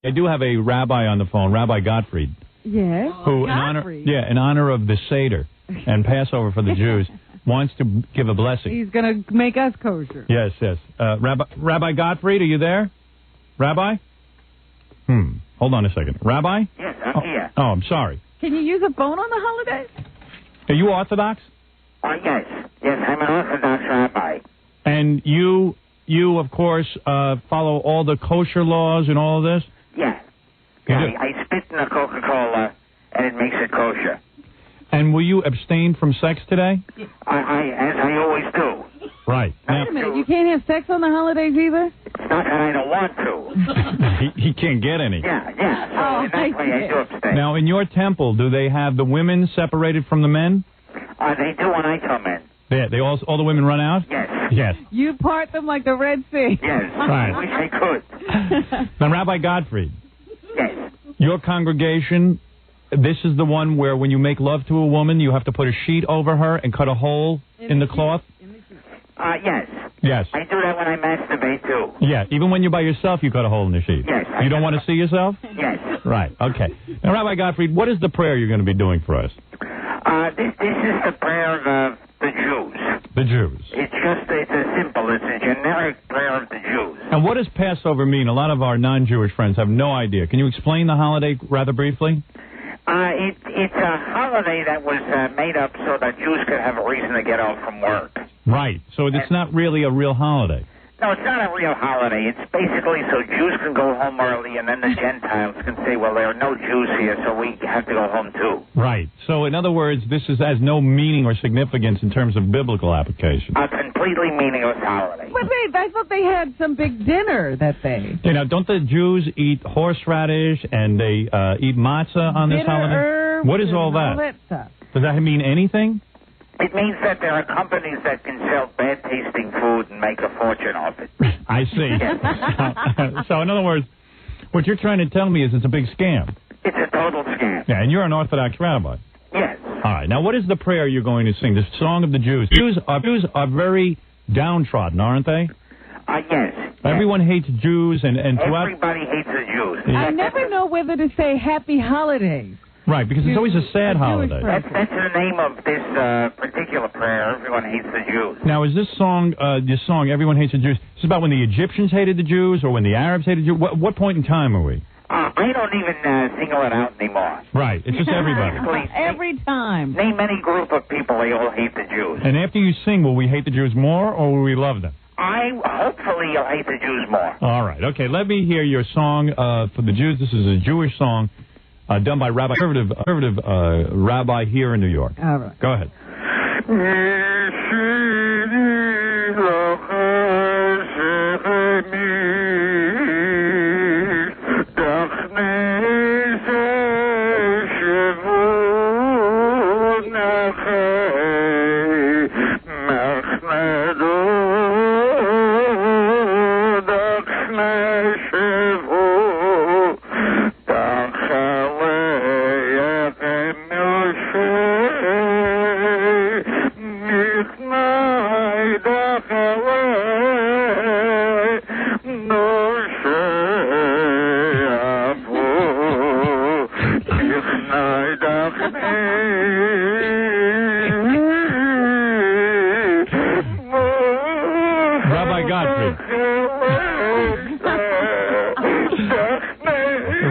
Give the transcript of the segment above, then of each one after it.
I do have a rabbi on the phone, Rabbi Gottfried. Yes. Who, in honor of the Seder and Passover for the Jews, wants to give a blessing. He's going to make us kosher. Yes. Rabbi Gottfried, are you there? Rabbi? Hold on a second. Rabbi? Yes, I'm here. Oh, I'm sorry. Can you use a phone on the holidays? Are you Orthodox? Yes. Yes, I'm an Orthodox rabbi. And you of course, follow all the kosher laws and all of this? Yeah. I spit in the Coca-Cola, and it makes it kosher. And will you abstain from sex today? As I always do. Right. Wait a minute, you can't have sex on the holidays either? It's not that I don't want to. he can't get any. Yeah. So in that way, I do abstain. Now, in your temple, do they have the women separated from the men? They do when I come in. They all the women run out? Yes. You part them like the Red Sea. Yes. Right. I wish I could. Now, Rabbi Gottfried. Yes. Your congregation, this is the one where when you make love to a woman, you have to put a sheet over her and cut a hole in the cloth? Yes. Yes. I do that when I masturbate, too. Yeah, even when you're by yourself, you cut a hole in the sheet. Yes. You don't want to see yourself? Yes. Right, okay. Now, Rabbi Gottfried, what is the prayer you're going to be doing for us? This is the prayer of the Jews. The Jews. It's a generic prayer of the Jews. And what does Passover mean? A lot of our non-Jewish friends have no idea. Can you explain the holiday rather briefly? It's a holiday that was made up so that Jews could have a reason to get off from work. Right. So it's not really a real holiday. No, it's not a real holiday. It's basically so Jews can go home early, and then the Gentiles can say, well, there are no Jews here, so we have to go home too. Right. So, in other words, this has no meaning or significance in terms of biblical application. A completely meaningless holiday. But I thought they had some big dinner that day. You know, don't the Jews eat horseradish and they eat matzah on this holiday? What is all that? All that stuff. Does that mean anything? It means that there are companies that can sell bad-tasting food and make a fortune off it. I see. So, in other words, what you're trying to tell me is it's a big scam. It's a total scam. Yeah, and you're an Orthodox rabbi. Yes. All right. Now, what is the prayer you're going to sing? The Song of the Jews. Jews are very downtrodden, aren't they? Yes. Everyone hates Jews, and everybody hates the Jews. I never know whether to say Happy Holidays. Right, because it's always a sad holiday. That's the name of this particular prayer. Everyone hates the Jews. Now, is this song, Everyone Hates the Jews, is this about when the Egyptians hated the Jews or when the Arabs hated the Jews? What point in time are we? I don't even single it out anymore. Right, it's just everybody. Every time. Name any group of people, they all hate the Jews. And after you sing, will we hate the Jews more or will we love them? Hopefully you'll hate the Jews more. All right, okay, let me hear your song for the Jews. This is a Jewish song. Done by conservative rabbi here in New York. All right. Go ahead.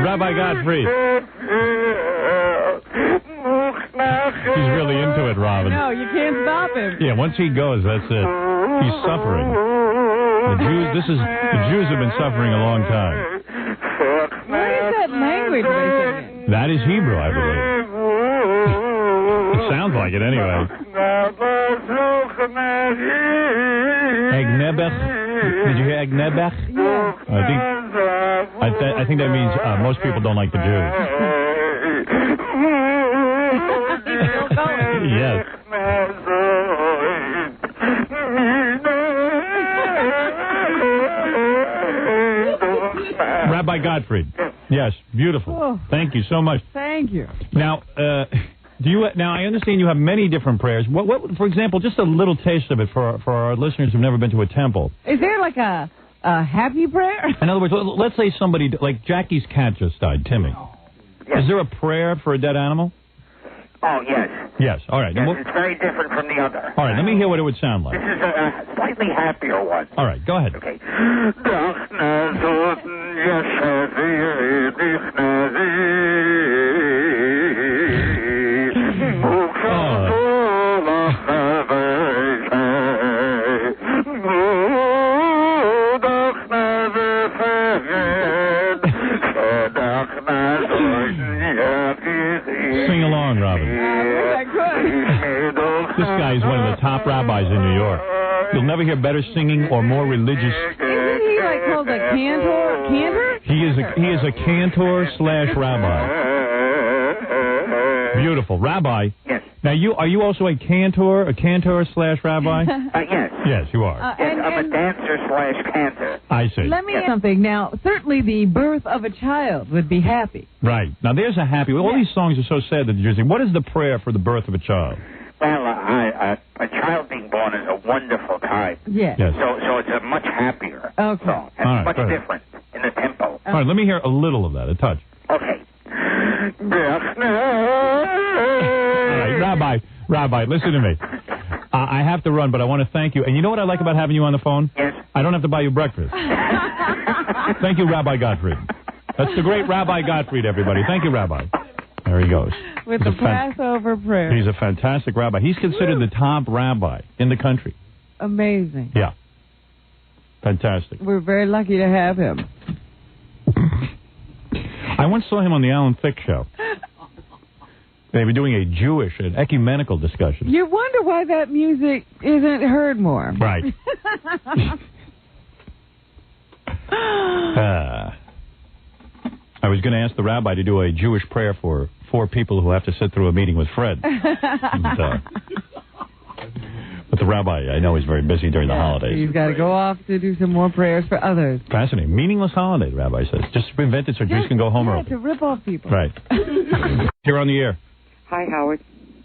Rabbi Gottfried. He's really into it, Robin. No, you can't stop him. Yeah, once he goes, that's it. He's suffering. The Jews have been suffering a long time. What is that language they're singing? That is Hebrew, I believe. It sounds like it anyway. Egnebech. Did you hear Egnebech? Yeah. I think that means most people don't like the Jews. Yes. Rabbi Gottfried. Yes, beautiful. Oh. Thank you so much. Thank you. Now, I understand you have many different prayers. What, for example, just a little taste of it for our listeners who've never been to a temple. Is there like a A happy prayer? In other words, let's say somebody, like Jackie's cat just died, Timmy. Yes. Is there a prayer for a dead animal? Oh, yes. Yes, all right. Yes, it's very different from the other. All right, let me hear what it would sound like. This is a slightly happier one. All right, go ahead. Okay. Sing along, Robin. This guy is one of the top rabbis in New York. You'll never hear better singing or more religious. Isn't he like called a cantor? Cantor? He is a cantor / rabbi. Beautiful. Rabbi. Yes. Now, are you also a cantor / rabbi? Yes. Yes, you are. Yes, I'm a dancer / cantor. I see. Let me ask something. Now, certainly the birth of a child would be happy. Right. Now, there's a happy... All these songs are so sad that you're saying, what is the prayer for the birth of a child? Well, a child being born is a wonderful time. Yes. So it's a much happier song. And All right, much different in the tempo. All right, let me hear a little of that, a touch. Okay. All right, Rabbi, listen to me. I have to run, but I want to thank you. And you know what I like about having you on the phone? Yes. I don't have to buy you breakfast. Thank you, Rabbi Gottfried. That's the great Rabbi Gottfried, everybody. Thank you, Rabbi. There he goes. With the Passover prayer. He's a fantastic rabbi. He's considered the top rabbi in the country. Amazing. Yeah. Fantastic. We're very lucky to have him. I once saw him on the Alan Thicke show. They were doing an ecumenical discussion. You wonder why that music isn't heard more. Right. I was going to ask the rabbi to do a Jewish prayer for 4 people who have to sit through a meeting with Fred. But the rabbi, I know, is very busy during the holidays. He's got to go off to do some more prayers for others. Fascinating. Meaningless holiday, the rabbi says. Just invent it so Jews can go home early. To rip off people. Right. You're on the air. Hi, Howard.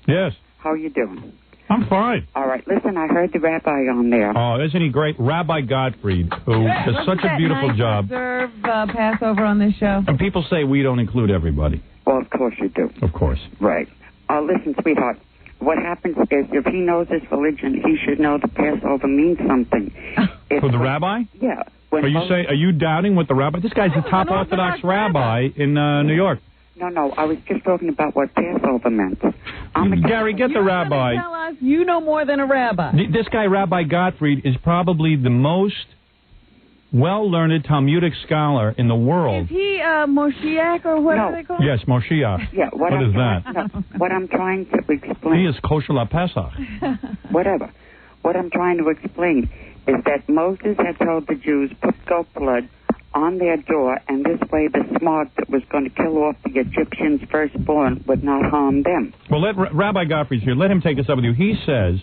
Yes. How are you doing? I'm fine. All right. Listen, I heard the rabbi on there. Oh, isn't he great? Rabbi Gottfried, who does such a beautiful job. Serve Passover on this show. And people say we don't include everybody. Well, of course you do. Of course. Right. Listen, sweetheart. What happens is if he knows his religion, he should know the Passover means something. For the rabbi? Yeah. Are you doubting what the rabbi? This guy's the top Orthodox rabbi in New York. No, I was just talking about what Passover meant. Gary, get the rabbi. Tell us you know more than a rabbi. This guy, Rabbi Gottfried, is probably the most well-learned Talmudic scholar in the world. Is he Moshiach or what do they call him? Yes, Moshiach. Yeah, what is that? No, what I'm trying to explain... He is kosher la Pesach. Whatever. What I'm trying to explain is that Moses had told the Jews, put goat blood on their door, and this way the smog that was going to kill off the Egyptians' firstborn would not harm them. Well, Rabbi Gottfried's here. Let him take us up with you. He says...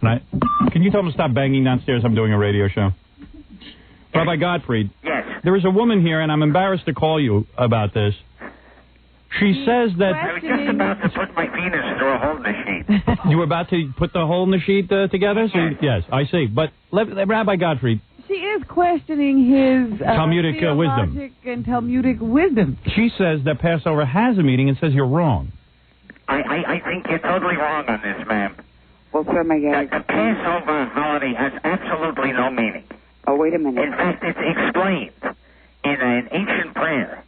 Can you tell him to stop banging downstairs? I'm doing a radio show. Rabbi Gottfried. Yes. There is a woman here, and I'm embarrassed to call you about this. She says that... I was just about to put my penis through a hole in the sheet. You were about to put the hole in the sheet together? So yes, I see. But Rabbi Gottfried... She is questioning his Talmudic wisdom. And Talmudic wisdom. She says that Passover has a meaning and says you're wrong. I think you're totally wrong on this, ma'am. Well, sir, may I... The Passover holiday has absolutely no meaning. Oh, wait a minute. In fact, it's explained in an ancient prayer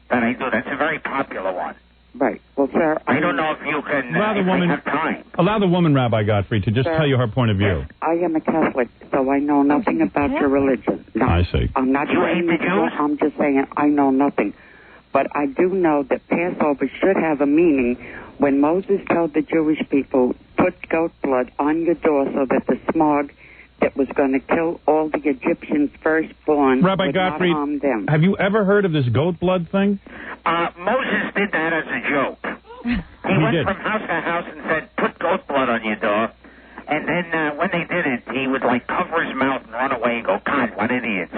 that I do. That's a very popular one. Right. Well, sir... I don't know if you can have time. Allow the woman, Rabbi Gottfried, to just tell you her point of view. I am a Catholic, so I know nothing about your religion. No, I see. I'm not saying the Jews? I'm just saying I know nothing. But I do know that Passover should have a meaning when Moses told the Jewish people, put goat blood on your door so that the smog that was going to kill all the Egyptians' firstborn Rabbi would Gottfried, not harm them. Have you ever heard of this goat blood thing? Moses did that as a joke. He went from house to house and said, put goat blood on your door. And then when they did it, he would, cover his mouth and run away and go, God, what idiots.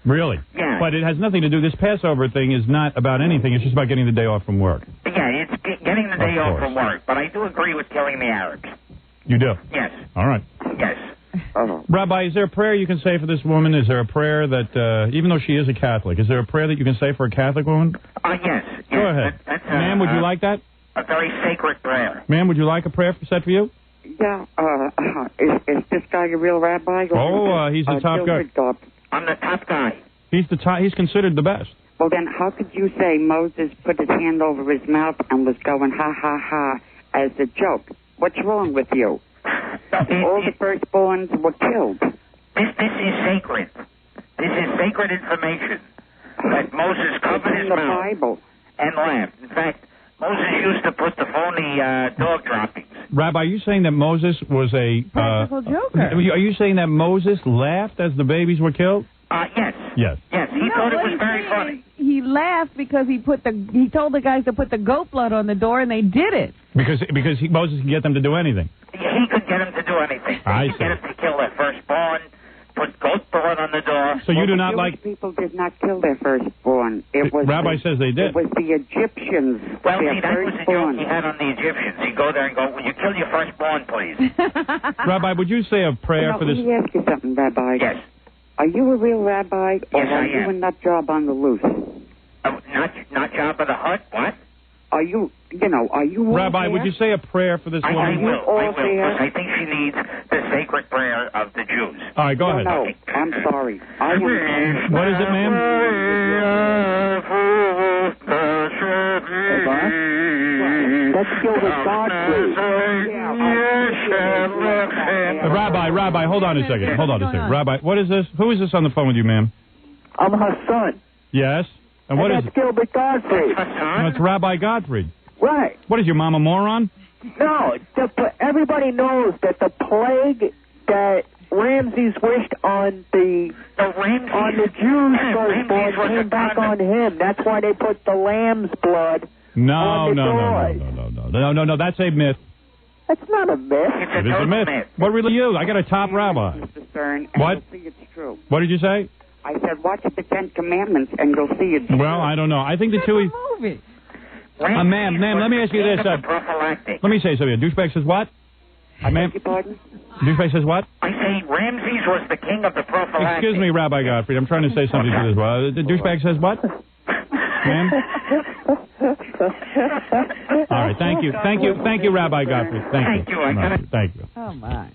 Really? Yeah. But it has nothing to do... This Passover thing is not about anything. It's just about getting the day off from work. Yeah, it's getting the day off from work. But I do agree with killing the Arabs. You do? Yes. All right. Yes. Rabbi, is there a prayer you can say for this woman? Is there a prayer that, even though she is a Catholic, is there a prayer that you can say for a Catholic woman? Yes. Go ahead. Ma'am, would you like that? A very sacred prayer. Ma'am, would you like a prayer set for you? Yeah. Is this guy a real rabbi? He's the top guy. I'm the top guy. He's considered the best. Well, then how could you say Moses put his hand over his mouth and was going ha, ha, ha as a joke? What's wrong with you? All the firstborns were killed. This is sacred. This is sacred information that Moses covered his mouth Bible. And laughed. In fact, Moses used to put the phony dog droppings. Rabbi, are you saying that Moses was a... practical joker. Are you saying that Moses laughed as the babies were killed? Yes. Yes. Yes, he thought it was very funny. He laughed because he told the guys to put the goat blood on the door, and they did it. Because Moses can get them to do anything. He could get them to do anything. He could get them to kill their firstborn, put goat blood on the door. So you do not like... people did not kill their firstborn. It was Rabbi says they did. It was the Egyptians. Well, see, that was the joke he had on the Egyptians. He'd go there and go, will you kill your firstborn, please? Rabbi, would you say a prayer for this... Let me ask you something, Rabbi. Yes. Are you a real rabbi, or Yes, are I you am. a nut job on the loose? Not Jabba the Hutt? What? Are you all Rabbi, there? would you say a prayer for this I woman? will, because I think she needs the sacred prayer of the Jews. All right, go ahead. No, I'm sorry. What is it, ma'am? Let's go with Gottfried. Rabbi, hold on a second. Rabbi, what is this? Who is this on the phone with you, ma'am? I'm her son. Yes? And what is that's Gilbert Gottfried. No, it's Rabbi Gottfried. Right. What is your mom, a moron? No, everybody knows that the plague that Ramses wished on the Jews firstborn came back on him. That's why they put the lamb's blood on the doors. No, that's a myth. That's not a myth. It is a myth. What really you? I got a top rabbi. Mr. Stern, What? You'll see it's true. What did you say? I said, watch the Ten Commandments, and you'll see it's true. Well, I don't know. I think the two... Movie. Ma'am, let me ask you this. Let me say something. Douchebag says what? Ma'am? Pardon? Douchebag says what? I say Ramses was the king of the prophylactic. Excuse me, Rabbi Gottfried. I'm trying to say something to this. The douchebag says what? Ma'am? All right, thank you, Rabbi Gottfried. Thank you. Thank you. Oh, my.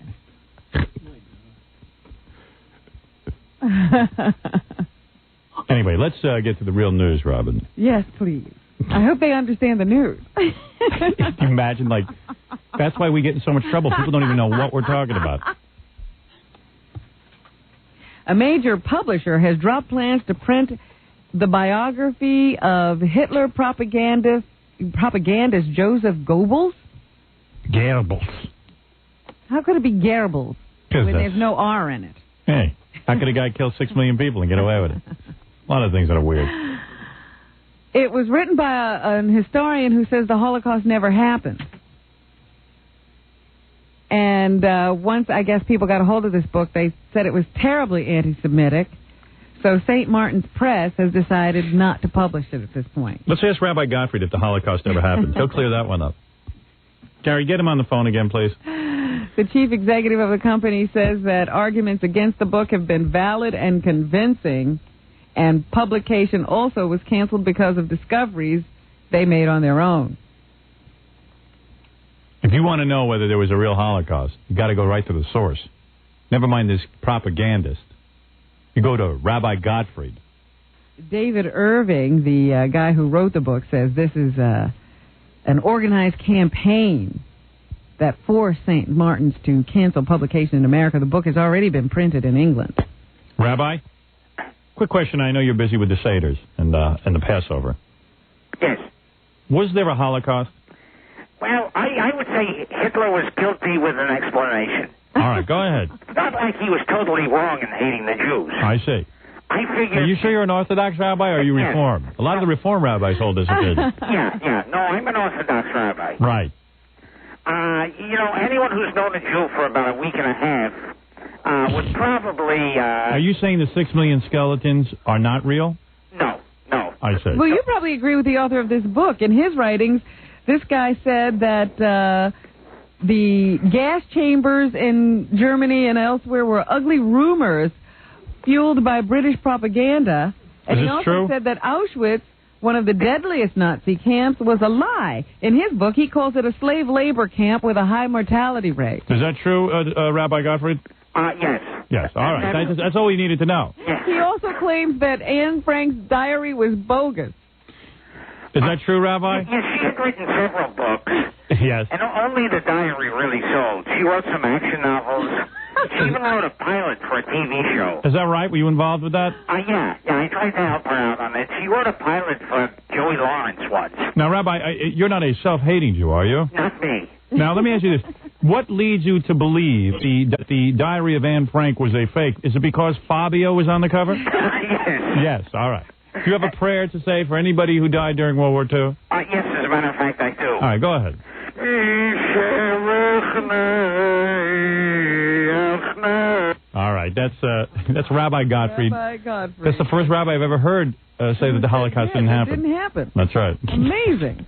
Anyway, let's get to the real news, Robin. Yes, please. I hope they understand the news. Imagine, that's why we get in so much trouble. People don't even know what we're talking about. A major publisher has dropped plans to print the biography of Hitler propagandist Joseph Goebbels. Goebbels. How could it be Goebbels when there's no R in it? Hey, how could a guy kill 6 million people and get away with it? A lot of things that are weird. It was written by an historian who says the Holocaust never happened. And once, I guess, people got a hold of this book, they said it was terribly anti-Semitic. So St. Martin's Press has decided not to publish it at this point. Let's ask Rabbi Gottfried if the Holocaust never happened. He'll clear that one up. Gary, get him on the phone again, please. The chief executive of the company says that arguments against the book have been valid and convincing, and publication also was canceled because of discoveries they made on their own. If you want to know whether there was a real Holocaust, you got to go right to the source. Never mind this propagandist. You go to Rabbi Gottfried. David Irving, the guy who wrote the book, says this is an organized campaign that forced St. Martin's to cancel publication in America. The book has already been printed in England. Rabbi, quick question. I know you're busy with the Seders and the Passover. Yes. Was there a Holocaust? Well, I would say Hitler was guilty with an explanation. All right, go ahead. Not like he was totally wrong in hating the Jews. I see. I figured... Are you sure you're an Orthodox rabbi, or are you Reformed? A lot of the Reformed rabbis hold this opinion. Yeah. No, I'm an Orthodox rabbi. Right. Anyone who's known a Jew for about a week and a half would probably... Are you saying the 6 million skeletons are not real? No. I see. Well, you probably agree with the author of this book. In his writings, this guy said that the gas chambers in Germany and elsewhere were ugly rumors fueled by British propaganda. And he also said that Auschwitz, one of the deadliest Nazi camps, was a lie. In his book, he calls it a slave labor camp with a high mortality rate. Is that true, Rabbi Gottfried? Yes. Yes, all right. That's all we needed to know. Yes. He also claims that Anne Frank's diary was bogus. Is that true, Rabbi? Yes, she had written several books. Yes. And only the diary really sold. She wrote some action novels. She even wrote a pilot for a TV show. Is that right? Were you involved with that? Yeah, I tried to help her out on it. She wrote a pilot for Joey Lawrence once. Now, Rabbi, you're not a self-hating Jew, are you? Not me. Now, let me ask you this. What leads you to believe the diary of Anne Frank was a fake? Is it because Fabio was on the cover? Yes. Yes, all right. Do you have a prayer to say for anybody who died during World War II? Yes, as a matter of fact, I do. All right, go ahead. All right, that's Rabbi Gottfried. Rabbi Gottfried. That's the first rabbi I've ever heard say that the Holocaust didn't happen. It didn't happen. That's right. Amazing.